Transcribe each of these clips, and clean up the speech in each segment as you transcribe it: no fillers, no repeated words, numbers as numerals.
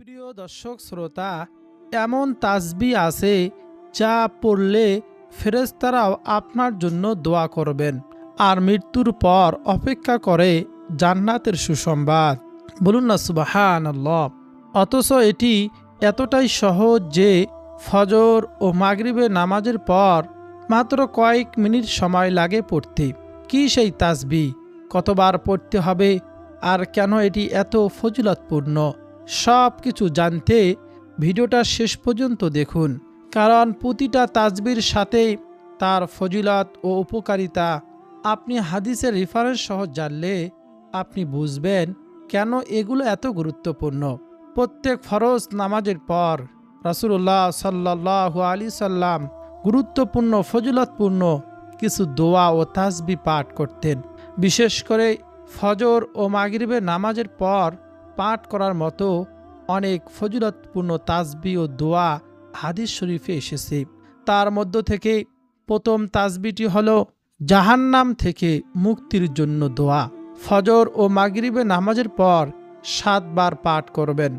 প্রিয় দর্শক শ্রোতা, এমন তাসবিহ আছে যা পড়লে ফেরেশতারাও আপনার জন্য দোয়া করবেন আর মৃত্যুর পর অপেক্ষা করে জান্নাতের সুসংবাদ। বলুন না সুবহানাল্লাহ। অথচ এটি এতটাই সহজ যে ফজর ও মাগরিবের নামাজের পর মাত্র কয়েক মিনিট সময় লাগে পড়তে। কি সেই তাসবিহ, কতবার পড়তে হবে আর কেন এটি এত ফজিলতপূর্ণ, সব কিছু জানতে ভিডিওটা শেষ পর্যন্ত দেখুন, কারণ প্রতিটা তাসবির সাথে তার ফজিলত ও উপকারিতা আপনি হাদিসের রেফারেন্স সহ জানলে আপনি বুঝবেন কেন এগুলো এত গুরুত্বপূর্ণ। প্রত্যেক ফরজ নামাজের পর রাসূলুল্লাহ সাল্লাল্লাহু আলাইহি সাল্লাম গুরুত্বপূর্ণ ফজিলতপূর্ণ কিছু দোয়া ও তাসবিহ পাঠ করতেন। বিশেষ করে ফজর ও মাগরিবের নামাজের পর পাঠ করার মতো অনেক ফজিলতপূর্ণ তাসবিহ ও দোয়া হাদিস শরীফে এসেছে। তার মধ্য থেকে প্রথম তাসবিহটি হলো জাহান্নাম থেকে মুক্তির জন্য দোয়া। ফজর ও মাগরিবের নামাজের পর 7 বার পাঠ করবেন।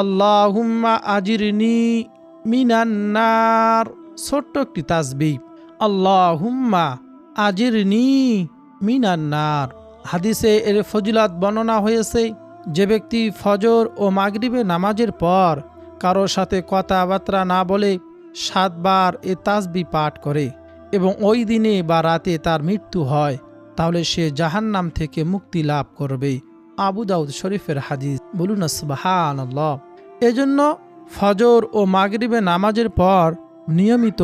আল্লাহুম্মা আজিরনি মিনান নার। ছোট্ট একটি তাসবিহ, আল্লাহুম্মা আজিরনি মিনান নার। হাদিসে এর ফজিলত বর্ণনা হয়েছে, যে ব্যক্তি ফজর ও মাগরিবের নামাজের পর কারো সাথে কথাবার্তা না বলে 7 বার এ তাসবিহ পাঠ করে এবং ওই দিনে বা রাতে তার মৃত্যু হয়, তাহলে সে জাহান্নাম থেকে মুক্তি লাভ করবে। আবু দাউদ শরীফের হাদিস। বলুন সুবহানাল্লাহ। এজন্য ফজর ও মাগরিবের নামাজের পর নিয়মিত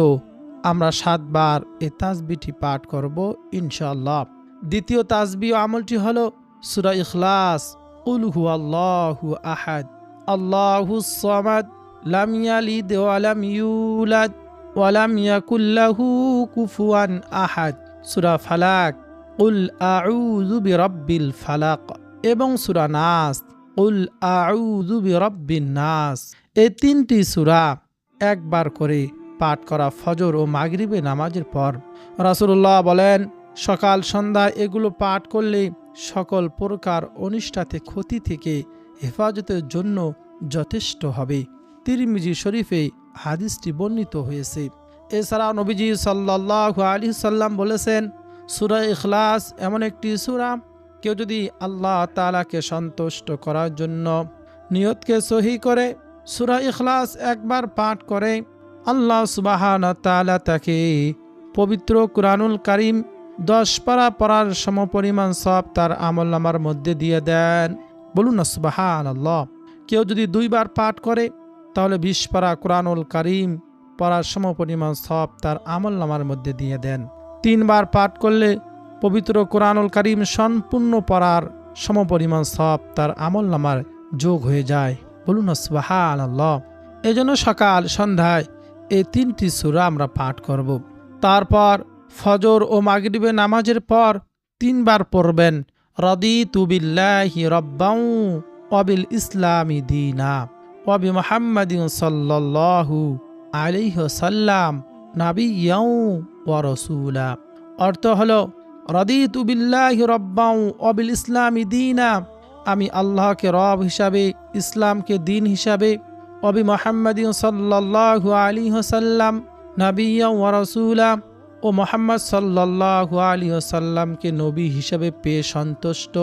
আমরা 7 বার এ তাসবিহটি পাঠ করব ইনশাআল্লাহ। দ্বিতীয় তাসবিহ আমলটি হলো সূরা ইখলাস। কুল হুয়াল্লাহু আহাদ, আল্লাহুস সামাদ, লাম ইয়ালিদ ওয়া লাম ইউলাদ ওয়া লাম ইয়াকুল লাহু কুফুয়ান আহাদ। সূরা ফালাক, কুল আউযু বিরাব্বিল ফালাক এবং সূরা নাস, কুল আউযু বিরাব্বিন নাস। এই 3টি সূরা একবার করে পাঠ করা ফজর ও মাগরিবের নামাজের পর। রাসূলুল্লাহ বলেন, সকাল সন্ধ্যা এগুলো পাঠ করলে সকল প্রকার অনিষ্টাতে ক্ষতি থেকে হেফাজতের জন্য যথেষ্ট হবে। তিরমিজি শরীফে হাদিসটি বর্ণিত হয়েছে। এছাড়া নবীজি সাল্লাল্লাহু আলাইহি সাল্লাম বলেছেন, সূরা ইখলাস এমন একটি সূরা, কেউ যদি আল্লাহ তাআলাকে সন্তুষ্ট করার জন্য নিয়তকে সহি করে সূরা ইখলাস একবার পাঠ করে, আল্লাহ সুবহানাহু ওয়া তাআলা তাকে পবিত্র কুরআনুল কারীম 10 পারা পড়ার সমপরিমাণ সব তার আমলনামার মধ্যে দিয়ে দেন। বলুন না সুবহানাল্লাহ। কেউ যদি 2 বার পাঠ করে তাহলে 20 পারা কুরআনুল কারীম পড়ার সমপরিমাণ সব তার আমলনামার মধ্যে দিয়ে দেন। 3 বার পাঠ করলে পবিত্র কুরআনুল কারীম সম্পূর্ণ পড়ার সমপরিমাণ সব তার আমলনামার যোগ হয়ে যায়। বলুন না সুবহানাল্লাহ। এজন্য সকাল সন্ধ্যায় এই 3টি সূরা আমরা পাঠ করব। তারপর ফজর ও মাগরিবের নামাজের পর 3 বার পড়বেন, রাদিতু বিল্লাহি রাব্বান ওয়া বিল ইসলামি দীনা ওয়া বি মুহাম্মাদিন সাল্লাল্লাহু আলাইহি ওয়াসাল্লাম নাবিয়্যান ওয়া রাসূলা। অর্থ হলো, রাদিতু বিল্লাহি রাব্বান ওয়া বিল ইসলামি দীনা, আমি আল্লাহকে রব হিসাবে, ইসলামকে দিন হিসাবে, ওয়া বি মুহাম্মাদিন সাল্লাল্লাহু আলাইহি ওয়াসাল্লাম নাবিয়্যান ওয়া রাসূলা, ও মুহাম্মদ সাল্লাল্লাহু আলাইহি ওয়াসাল্লামকে নবী হিসেবে পেয়ে সন্তুষ্ট।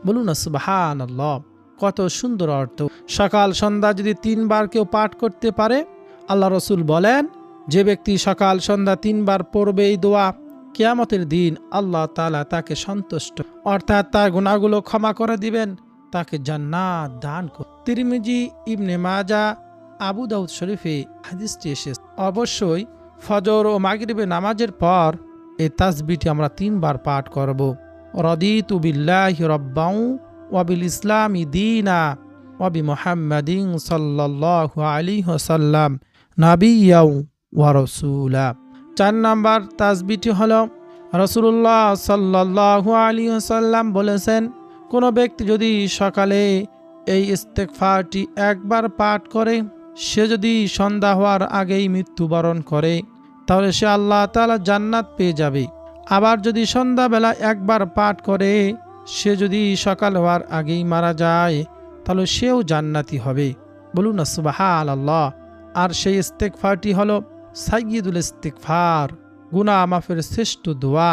বলুন না সুবহানাল্লাহ। কত সুন্দর অর্থ। সকাল সন্ধ্যা যদি 3 বার কেউ পাঠ করতে পারে, আল্লাহ রসুল বলেন, যে ব্যক্তি সকাল সন্ধ্যা 3 বার পড়বে এই দোয়া, কিয়ামতের দিন আল্লাহ তাআলা তাকে সন্তুষ্ট, অর্থাৎ তার গুনাহগুলো ক্ষমা করে দিবেন, তাকে জান্নাত দান করবেন। তিরমিজি, ইবনে মাজাহ, আবু দাউদ শরীফে হাদিসটি এসেছে। অবশ্যই ফজর ও মাগরিবের নামাজের পর এই তাসবিহটি আমরা 3 বার পাঠ করব। রাদিতু বিল্লাহি রাব্বান ওয়া বিল ইসলামি দীনা ওয়া বি মুহাম্মাদিন সাল্লাল্লাহু আলাইহি ওয়াসাল্লাম নাবিয়্যান ওয়া রাসূলা। 4 নাম্বার তাসবিহটি হলো, রাসূলুল্লাহ সাল্লাল্লাহু আলাইহি ওয়াসাল্লাম বলেছেন, কোন ব্যক্তি যদি সকালে এই ইস্তেগফারটি একবার পাঠ করে, সে যদি সন্ধ্যা হওয়ার আগেই মৃত্যুবরণ করে, তাহলে সে আল্লাহ তাআলা জান্নাত পেয়ে যাবে। আবার যদি সন্ধ্যাবেলা একবার পাঠ করে, সে যদি সকাল হওয়ার আগেই মারা যায়, তাহলে সেও জান্নাতি হবে। বলুন না সুবহানাল্লাহ। আর সেই ইস্তেগফারটি হলো সাইয়্যিদুল ইস্তিগফার, গুনাহ মাফের শ্রেষ্ঠ দোয়া,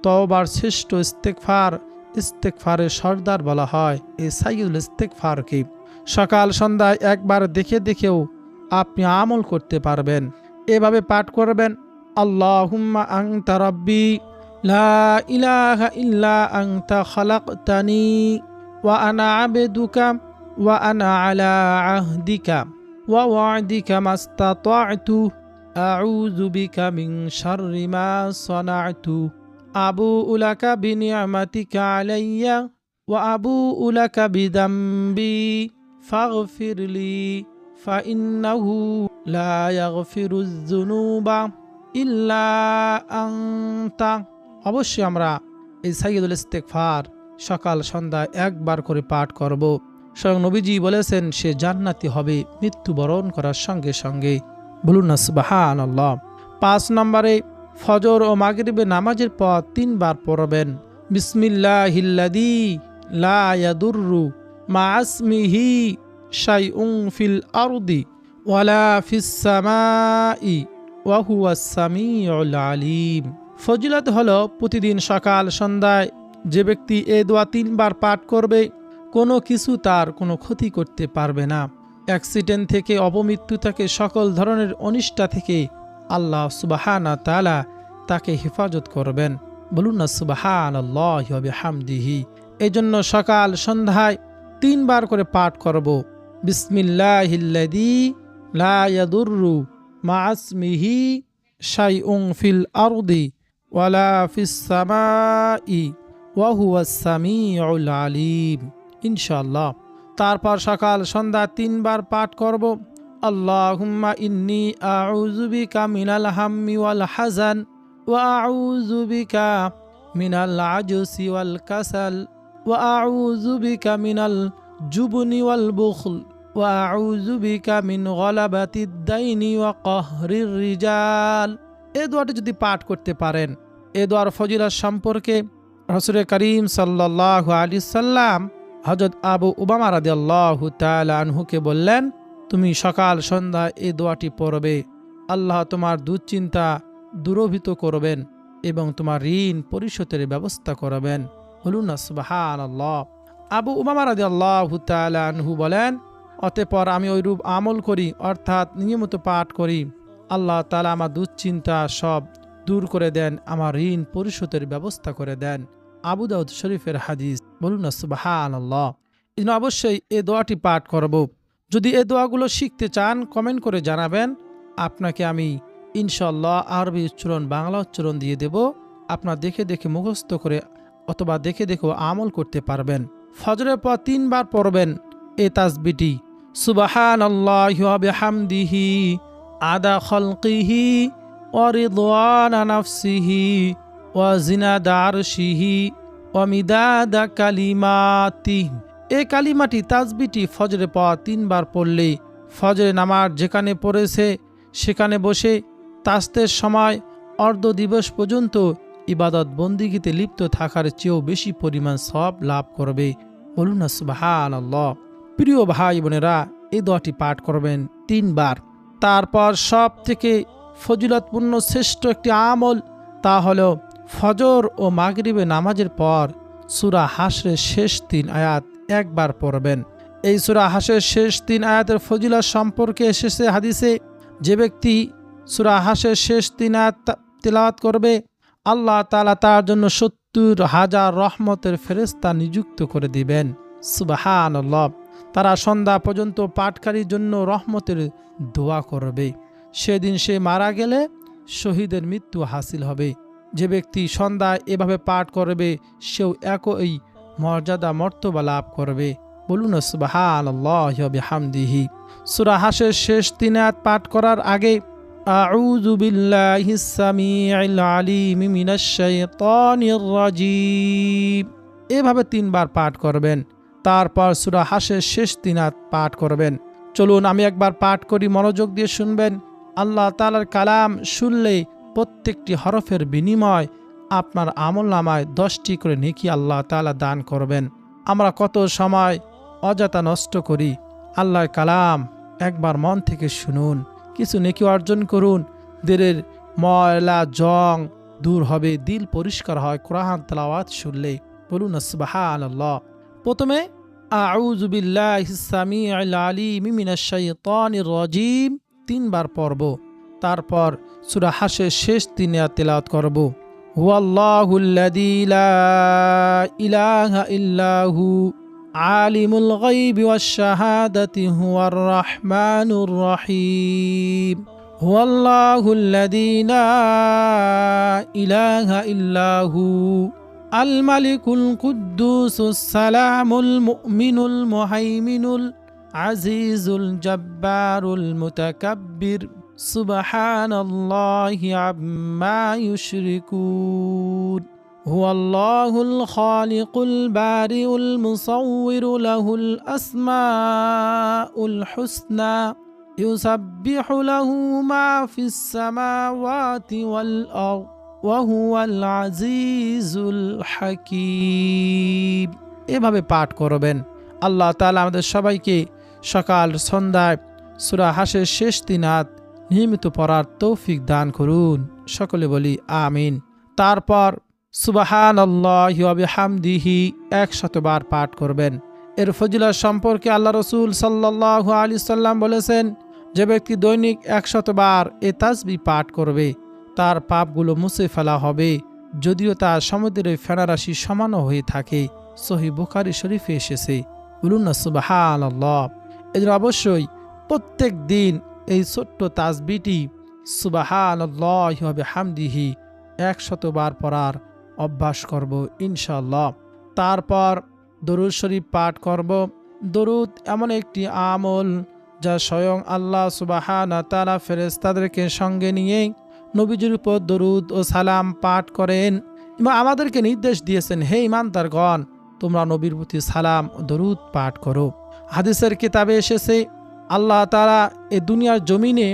তওবার শ্রেষ্ঠ ইস্তেগফার, ইস্তেগফারের সর্দার বলা হয় এই সাইয়্যিদুল ইস্তেগফারকে। সকাল সন্ধ্যায় একবার দেখে দেখেও আপনি আমল করতে পারবেন। এভাবে পাঠ করবেন, আল্লাহুম্মা আনতা রাব্বি লা ইলাহা ইল্লা আনতা খালাকতানি ওয়া আনা আবদুকা ওয়া আনা আলা আহদিকা ওয়া ওয়া'দিকা মাস্তাতা'তু আউযু বিকা মিন শাররি মা সানা'তু আবু'ু লাকা বিনি'মাতিকা আলাইয়া ওয়া আবু'ু লাকা বিযামবি ফাগফিরলি ফাইন্নাহু লা ইয়াগফিরুয যুনুবা ইল্লা আনতা। অবশ্যই আমরা এই সাইয়্যিদুল ইস্তিগফার সকাল সন্ধ্যায় একবার করে পাঠ করব। স্বয়ং নবীজি বলেছেন সে জান্নাতি হবে মৃত্যুবরণ করার সঙ্গে সঙ্গে। বলুন না সুবহানাল্লাহ। 5 নম্বরে ফজর ও মাগরিবে নামাজের পর 3 বার পড়বেন, বিসমিল্লাহিল্লাযী লা ইয়াদুররু মা ইসমিহি শাইউন ফিল আরদি ওয়ালা ফিস সামাই ওয়া হুয়াস সামিউল আলিম। ফজিলত হলো প্রতিদিন সকাল সন্ধ্যায় যে ব্যক্তি এই দোয়া 3 বার পাঠ করবে কোনো কিছু তার কোনো ক্ষতি করতে পারবে না। অ্যাক্সিডেন্ট থেকে, অপমৃত্যু থেকে, সকল ধরনের অনিষ্টা থেকে আল্লাহ সুবহানাহু ওয়া তাআলা তাকে হেফাজত করবেন। বলুন না সুবহানাল্লাহি ওয়া বিহামদিহি। এজন্য সকাল সন্ধ্যায় 3 বার করে পাঠ করব, বিসমিল্লাহিল্লাযী লা ইয়াদুররু মা ইসমিহি শাইউন ফিল আরদি ওয়ালা ফিস সামাই ওয়া হুয়াস সামিউল আলিম, ইনশাআল্লাহ। তারপর সকাল সন্ধ্যা 3 বার পাঠ করব, আল্লাহুম্মা ইন্নী আউযু বিকা মিনাল হাম্মি ওয়াল হাযান ওয়া আউযু বিকা মিনাল আজসি ওয়াল কাসাল ওয়া আউযু বিকা মিনাল জুবনি ওয়াল বুখল ওয়া আউযু বিকা মিন গলাবাতিদ দাইনি ওয়া কাহরির রিজাল। এই দোয়াটি যদি পাঠ করতে পারেন, এই দোয়ার ফজিলত সম্পর্কে রাসূল করিম সাল্লাল্লাহু আলাইহি সাল্লাম হযরত আবু উমামা রাদিয়াল্লাহু তাআলা আনহুকে বললেন, তুমি সকাল সন্ধ্যা এই দোয়াটি পড়বে, আল্লাহ তোমার দুশ্চিন্তা দূরীভূত করবেন এবং তোমার ঋণ পরিশোধের ব্যবস্থা করবেন। বলুন না সুবহানাল্লাহ। আবু উমামা রাদিয়াল্লাহু তাআলা আনহু বলেন, অতঃপর আমি ওইরূপ আমল করি, অর্থাৎ নিয়মিত পাঠ করি, আল্লাহ তাআলা আমার দুশ্চিন্তা সব দূর করে দেন, আমার ঋণ পরিশোধের ব্যবস্থা করে দেন। আবু দাউদ শরীফের হাদিস। বলুন না সুবহানাল্লাহ। এই জন্য অবশ্যই এই দোয়াটি পাঠ করব। যদি এই দোয়াগুলো শিখতে চান কমেন্ট করে জানাবেন, আপনাকে আমি ইনশাআল্লাহ আরবি উচ্চারণ, বাংলা উচ্চারণ দিয়ে দেব। আপনার দেখে দেখে মুখস্থ করে অথবা দেখে দেখেও আমল করতে পারবেন। ফজরের পর 3 বার পড়বেন এই তাসবিহটি, সুবহানাল্লাহি ওয়া বিহামদিহি আদা খালকিহি ওয়া রিদওয়ানা নাফসিহি ওয়া জিনাদা আরশিহি ওয়া মিদাদা কালিমাতিহি। এই কালিমাটি তাসবিহটি ফজরের পর 3 বার পড়লে ফজরের নামাজ যেখানে পড়েছে সেখানে বসে তাসতের সময় অর্ধ দিবস পর্যন্ত ইবাদত বন্দিগিতে লিপ্ত থাকার চেয়েও বেশি পরিমাণ সওয়াব লাভ করবে। বলুন না সুবহানাল্লাহ। প্রিয় ভাই বোনেরা, এই দোয়াটি পাঠ করবেন 3 বার। তারপর সব থেকে ফজিলতপূর্ণ শ্রেষ্ঠ একটি আমল, তা হলো ফজর ও মাগরিবে নামাজের পর সূরা হাশরের শেষ 3 আয়াত একবার পড়বেন। এই সূরা হাশরের শেষ 3 আয়াতের ফজিলত সম্পর্কে এসেছে হাদিসে, যে ব্যক্তি সূরা হাশরের শেষ 3 আয়াত তিলাওয়াত করবে আল্লাহ তাআলা তার জন্য 70,000 রহমতের ফেরেশতা নিযুক্ত করে দিবেন। সুবহানাল্লাহ। তারা সন্ধ্যা পর্যন্ত পাঠকারীর জন্য রহমতের দোয়া করবে। সেদিন সে মারা গেলে শহীদের মৃত্যু হাসিল হবে। যে ব্যক্তি সন্ধ্যায় এভাবে পাঠ করবে সেও একই মর্যাদা মর্তবা লাভ করবে। বলুন সুবহানাল্লাহি ওয়া বিহামদিহি। সূরা হাশরের শেষ 3 আয়াত পাঠ করার আগে আউযু বিল্লাহিস সামিউল আলিম মিনাশ শাইতানির রাজিম এভাবে 3 বার পাঠ করবেন। তারপর সূরা হাশরের শেষ 3 আয়াত পাঠ করবেন। চলুন আমি একবার পাঠ করি, মনোযোগ দিয়ে শুনবেন। আল্লাহ তাআলার কালাম শুনলে প্রত্যেকটি হরফের বিনিময় আপনার আমলনামায় 10টি করে নেকি আল্লাহ তাআলা দান করবেন। আমরা কত সময় অযথা নষ্ট করি। আল্লাহর কালাম একবার মন থেকে শুনুন, কিছু নেকি অর্জন করুন। দিলের ময়লা জং দূর হবে, দিল পরিষ্কার হয় কোরআন তেলাওয়াত শুনলে। বলুন সুবহানাল্লাহ। প্রথমে আউযু বিল্লাহিস সামিউল আলিম মিনাশ শাইতানির রাজিম 3 বার পড়ব। তারপর সূরা হাশের শেষ 3 আয়াত তেলাওয়াত করব। হুয়াল্লাহুল্লাযী লা ইলাহা ইল্লাহু আলিমুল গায়বি ওয়াশ শাহাদাতি হুয়ার রাহমানুর রহিম। হুয়াল্লাহুল্লাযী লা ইলাহা ইল্লাহু আল মালিকুল কুদ্দুসুস সালামুল মুমিনুল মুহাইমিনুল আজিজুল জব্বারুল মুতাকাব্বির সুবহানাল্লাহি আম্মা ইউশরিকুন। হুয়াল্লাহুল খালিকুল বারিউল মুসাউবিরু লাহুল আসমাউল হুসনা ইউসাব্বিহু লাহু মা ফিস সামাওয়াতি ওয়াল আরদ ওয়া হুয়াল আজিজুল হাকীম। এভাবে পাঠ করবেন। আল্লাহ তাআলা আমাদের সবাইকে সকাল সন্ধ্যায় সূরা হাশের শেষ 3 আয়াত নিয়মিত পড়ার তৌফিক দান করুন। সকলে বলি আমিন। তারপর সুবহানাল্লাহি ওয়া বিহামদিহি 100 বার পাঠ করবেন। এর ফজিলত সম্পর্কে আল্লাহ রাসূল সাল্লাল্লাহু আলাইহি সাল্লাম বলেছেন, যে ব্যক্তি দৈনিক 100 বার এই তাসবিহ পাঠ করবে তার পাপগুলো মুছে ফেলা হবে, যদিও তা সমুদ্রের ফেনারাশি সমানও হয়ে থাকে। সহিহ বুখারী শরীফে এসেছে। বলুন না সুবহানাল্লাহ। এজন্য অবশ্যই প্রত্যেক দিন এই ছোট্ট তাসবিহটি সুবহানাল্লাহি ওয়া বিহামদিহি 100 বার পড়ার অভ্যাস করব ইনশাআল্লাহ। তারপর দরুদ শরীফ পাঠ করব। দরুদ এমন একটি আমল যা স্বয়ং আল্লাহ সুবহানাহু ওয়া তাআলা ফেরেশতাদেরকে সঙ্গে নিয়ে নবীজির উপর দরুদ ও সালাম পাঠ করেন এবং আমাদেরকে নির্দেশ দিয়েছেন, হে ঈমানদারগণ, তোমরা নবীর প্রতি সালাম ও দরুদ পাঠ করো। হাদিসের কিতাবে এসেছে, আল্লাহ তাআলা এই দুনিয়ার জমিনে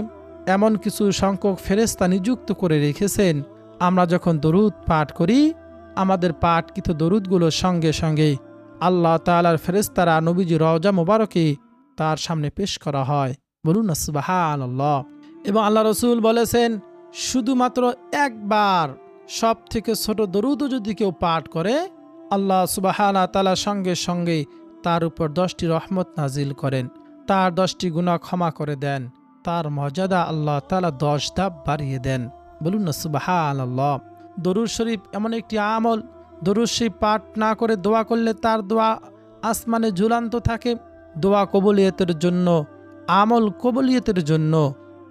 এমন কিছু সংখ্যক ফেরেশতা নিযুক্ত করে রেখেছেন, আমরা যখন দরুদ পাঠ করি আমাদের পাঠকৃত দরুদগুলোর সঙ্গে সঙ্গে আল্লাহ তাআলার ফেরেশতারা নবীজির রওজা মোবারকে তার সামনে পেশ করা হয়। বলুন না সুবহানাল্লাহ। এবং আল্লাহ রাসূল বলেছেন, শুধুমাত্র একবার সব থেকে ছোট দরুদও যদি কেউ পাঠ করে আল্লাহ সুবহানাহু ওয়া তাআলা সঙ্গে সঙ্গে তার উপর 10টি রহমত নাজিল করেন, তার 10টি গুনাহ ক্ষমা করে দেন, তার মর্যাদা আল্লাহ তাআলা 10 ধাপ বাড়িয়ে দেন। বলুন না সুবহানাল্লাহ। দরুদ শরীফ এমন একটি আমল, দরুদ শরীফ পাঠ না করে দোয়া করলে তার দোয়া আসমানে ঝুলান্ত থাকে। দোয়া কবুলিয়তের জন্য, আমল কবুলিয়তের জন্য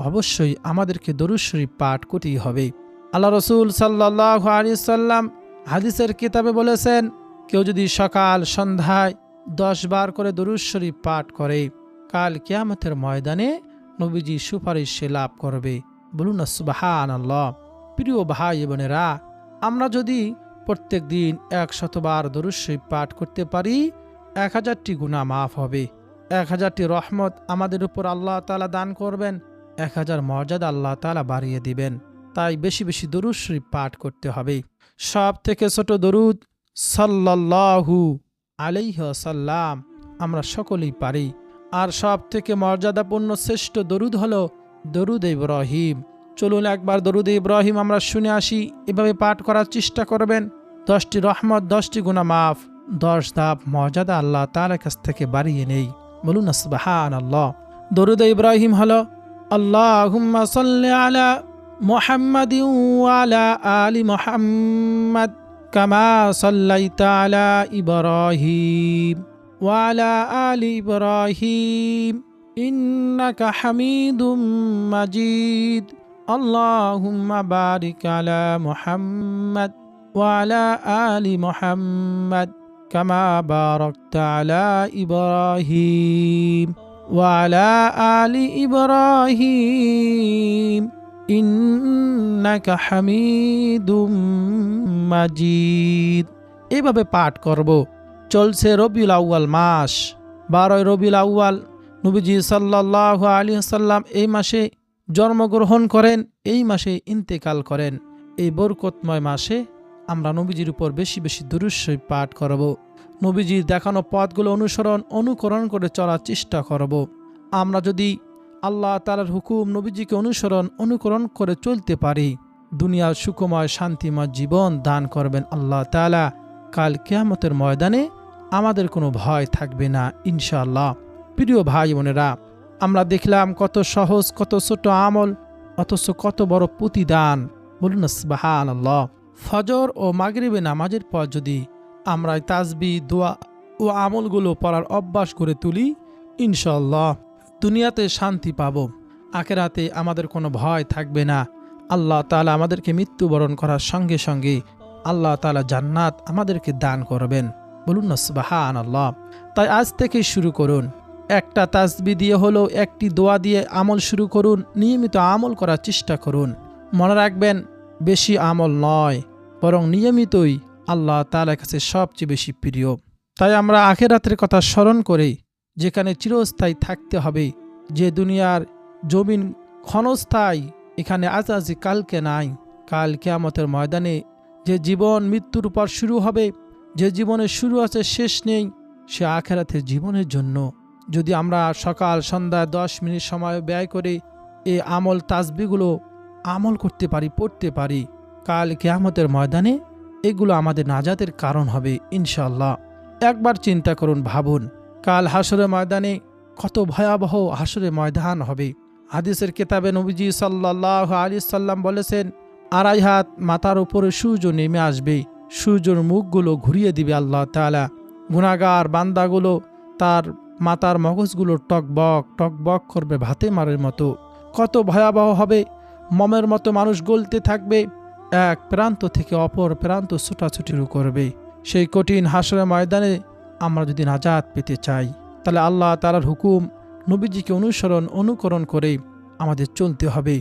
অবশ্যই আমাদেরকে দরুদ শরীফ পাঠ করতেই হবে। আল্লাহ রাসূল সাল্লাল্লাহু আলাইহি সাল্লাম হাদিসের কিতাবে বলেছেন, কেউ যদি সকাল সন্ধ্যায় 10 বার করে দরুদ শরীফ পাঠ করে কাল কিয়ামতের ময়দানে নবীজি সুপারিশ সে লাভ করবে। বলুন না সুবহানাল্লাহ। প্রিয় ভাই বোনেরা, আমরা যদি প্রত্যেক দিন 100 বার দরুদ শরীফ পাঠ করতে পারি 1000টি গুনাহ মাফ হবে, 1000টি রহমত আমাদের উপর আল্লাহ তাআলা দান করবেন, 1000 মর্যাদা আল্লাহ তাআলা বাড়িয়ে দিবেন। তাই বেশি বেশি দরুদ শরীফ পাঠ করতে হবে। সব থেকে ছোট দরুদ সাল্লাল্লাহু আলাইহি ওয়াসাল্লাম আমরা সকলেই পারি। আর সব থেকে মর্যাদাপূর্ণ শ্রেষ্ঠ দরুদ হলো দরুদ ইব্রাহিম। চলুন একবার দরুদ ইব্রাহিম আমরা শুনে আসি। এভাবে পাঠ করার চেষ্টা করবেন। 10টি রহমত, 10টি গুনাহ মাফ, 10 ধাপ মর্যাদা আল্লাহ তাআলার কাছ থেকে বাড়িয়ে নেই। বলুন না সুবহানাল্লাহ। দরুদ ইব্রাহিম হলো, আল্লাহুম্মা সাল্লি আলা মুহাম্মাদিন ওয়া আলা আলি মুহাম্মাদ কামা সাল্লাইতা আলা ইব্রাহিম ওয়া আলা আলি ইব্রাহিম ইন্নাকা হামিদুম মাজিদ। আল্লাহুম্মা বারিক আলা মুহাম্মাদ ওয়া আলা আলি মুহাম্মাদ কামা বারাকতা আলা ইব্রাহিম ওয়া আলা আলি ইব্রাহিম ইন্নাকা হামিদুম মাজিদ। এভাবে পাঠ করব। চলছে রবিউল আউয়াল মাস, 12 রবিউল আউয়াল। নবীজি সাল্লাল্লাহু আলাইহি ওয়াসাল্লাম এই মাসে জন্মগ্রহণ করেন, এই মাসে ইন্তেকাল করেন। এই বরকতময় মাসে আমরা নবীজির উপর বেশি বেশি দরুদ শরীফ পাঠ করব। নবীজির দেখানো পথগুলো অনুকরণ করে চলার চেষ্টা করব। আমরা যদি আল্লাহ তাআলার হুকুম নবীজিকে অনুকরণ করে চলতে পারি, দুনিয়ার সুখময় শান্তিময় জীবন দান করবেন আল্লাহ তাআলা। কাল কিয়ামতের ময়দানে আমাদের কোনো ভয় থাকবে না ইনশাআল্লাহ। প্রিয় ভাই বোনেরা, আমরা দেখলাম কত সহজ, কত ছোট আমল, অথচ কত বড় প্রতিদান। বলুন না সুবহানাল্লাহ। ফজর ও মাগরিবে নামাজের পর যদি আমরা তাসবিহ, দোয়া ও আমলগুলো পড়ার অভ্যাস করে তুলি, ইনশাআল্লাহ দুনিয়াতে শান্তি পাব, আখিরাতে আমাদের কোনো ভয় থাকবে না। আল্লাহ তাআলা আমাদেরকে মৃত্যুবরণ করার সঙ্গে সঙ্গে আল্লাহ তাআলা জান্নাত আমাদেরকে দান করবেন। বলুন না সুবহানাল্লাহ। তাই আজ থেকে শুরু করুন, একটা তাসবিহ দিয়ে হলো, একটি দোয়া দিয়ে আমল শুরু করুন, নিয়মিত আমল করার চেষ্টা করুন। মনে রাখবেন, বেশি আমল নয়, বরং নিয়মিতই আল্লাহ তাআলার কাছে সবচেয়ে বেশি প্রিয়। তাই আমরা আখিরাতের কথা স্মরণ করে, যেখানে চিরস্থায়ী থাকতে হবে, যে দুনিয়ার জমিন ক্ষণস্থায়ী, এখানে আজ আজ কালকে নাই, কাল কিয়ামতের ময়দানে যে জীবন মৃত্যুর পর শুরু হবে, যে জীবনের শুরু আছে শেষ নেই, সে আখিরাতের জীবনের জন্য যদি আমরা সকাল সন্ধ্যায় 10 মিনিট সময় ব্যয় করে এই আমল তাসবিহগুলো আমল করতে পারি, পড়তে পারি, কাল কিয়ামতের ময়দানে এগুলো আমাদের নাজাতের কারণ হবে ইনশাআল্লাহ। একবার চিন্তা করুন, ভাবুন, কাল হাসরের ময়দানে কত ভয়াবহ হাসরের ময়দান হবে। হাদিসের কিতাবে নবীজি সাল্লাল্লাহু আলাইহি সাল্লাম বলেছেন, 2.5 হাত মাথার উপরে সূর্য নেমে আসবে, সূর্যের মুখগুলো ঘুরিয়ে দিবে আল্লাহ তাআলা। গুনাহগার বান্দাগুলো তার মাথার মগজগুলো টকবক টকবক করবে ভাতে মারের মতো। কত ভয়াবহ হবে, মমের মতো মানুষ গলতে থাকবে, এক প্রান্ত থেকে অপর প্রান্ত ছোটাছুটি করবে। সেই কঠিন হাসরের ময়দানে আমরা যদি নাজাত পেতে চাই, তাহলে আল্লাহ তাআলার হুকুম নবীজিকে অনুকরণ করে আমাদের চলতে হবে।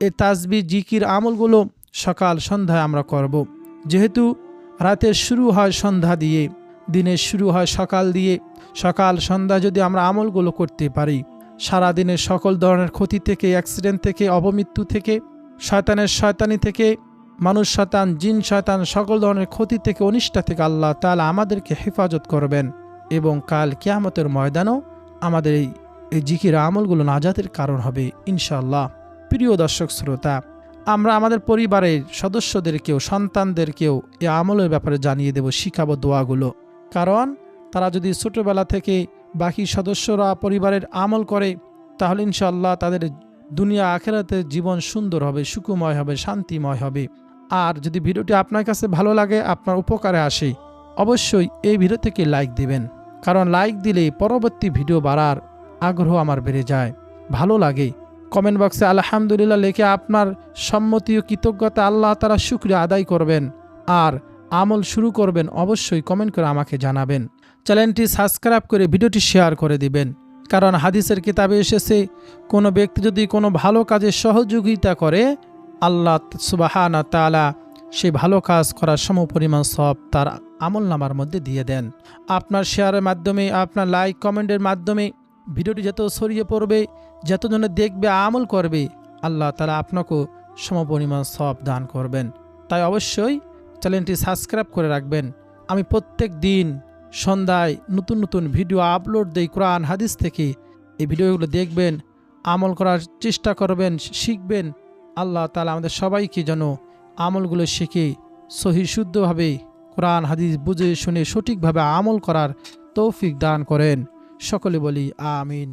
এই তাসবিহ, জিকির, আমলগুলো সকাল সন্ধ্যায় আমরা করব। যেহেতু রাতের শুরু হয় সন্ধ্যা দিয়ে, দিনের শুরু হয় সকাল দিয়ে, সকাল সন্ধ্যা যদি আমরা আমলগুলো করতে পারি, সারাদিনের সকল ধরনের ক্ষতি থেকে, অ্যাক্সিডেন্ট থেকে, অপমৃত্যু থেকে, শয়তানের শয়তানি থেকে, মানুষ শয়তান, জিন শয়তান, সকল ধরনের ক্ষতি থেকে, অনিষ্টা থেকে আল্লাহ তাআলা আমাদেরকে হেফাজত করবেন এবং কাল কিয়ামতের ময়দানেও আমাদের এই জিকির আমলগুলো নাজাতের কারণ হবে ইনশাআল্লাহ। প্রিয় দর্শক শ্রোতা, আমরা আমাদের পরিবারের সদস্যদেরকেও, সন্তানদেরকেও এই আমলের ব্যাপারে জানিয়ে দেব, শিখাবো দোয়াগুলো। কারণ তারা যদি ছোটবেলা থেকে বাকি সদস্যরা পরিবারের আমল করে, তাহলে ইনশাআল্লাহ তাদের দুনিয়া আখিরাতের জীবন সুন্দর হবে, সুখময় হবে, শান্তিময় হবে। আর যদি ভিডিওটি আপনার কাছে ভালো লাগে, আপনার উপকারে আসে, অবশ্যই এই ভিডিও থেকে লাইক দিবেন। কারণ লাইক দিলে পরবর্তী ভিডিও বাড়ার আগ্রহ আমার বেড়ে যায়, ভালো লাগে। কমেন্ট বক্সে আলহামদুলিল্লাহ লিখে আপনার সম্মতি ও কৃতজ্ঞতা আল্লাহ তাআলা শুকরিয়া আদায় করবেন আর আমল শুরু করবেন। অবশ্যই কমেন্ট করে আমাকে জানাবেন। চ্যানেলটি সাবস্ক্রাইব করে ভিডিওটি শেয়ার করে দিবেন। কারণ হাদিসের কিতাবে এসেছে, কোনো ব্যক্তি যদি কোনো ভালো কাজে সহযোগিতা করে, আল্লাহ সুবহানাহু ওয়া তাআলা সেই ভালো কাজ করার সমপরিমাণ সওয়াব তার আমলনামার মধ্যে দিয়ে দেন। আপনার শেয়ারের মাধ্যমে, আপনার লাইক কমেন্টের মাধ্যমে ভিডিওটি যত ছড়িয়ে পড়বে, যতজনে দেখবে, আমল করবে, আল্লাহ তাআলা আপনাকেও সমপরিমাণ সওয়াব দান করবেন। তাই অবশ্যই চ্যানেলটি সাবস্ক্রাইব করে রাখবেন। আমি প্রত্যেক দিন সন্ধ্যায় নতুন নতুন ভিডিও আপলোড দেই কোরআন হাদিস থেকে। এই ভিডিওগুলো দেখবেন, আমল করার চেষ্টা করবেন, শিখবেন। আল্লাহ তাআলা আমাদের সবাইকে যেন আমলগুলো শিখে সহি শুদ্ধভাবে কোরআন হাদিস বুঝে শুনে সঠিকভাবে আমল করার তৌফিক দান করেন। সকলে বলি আমিন।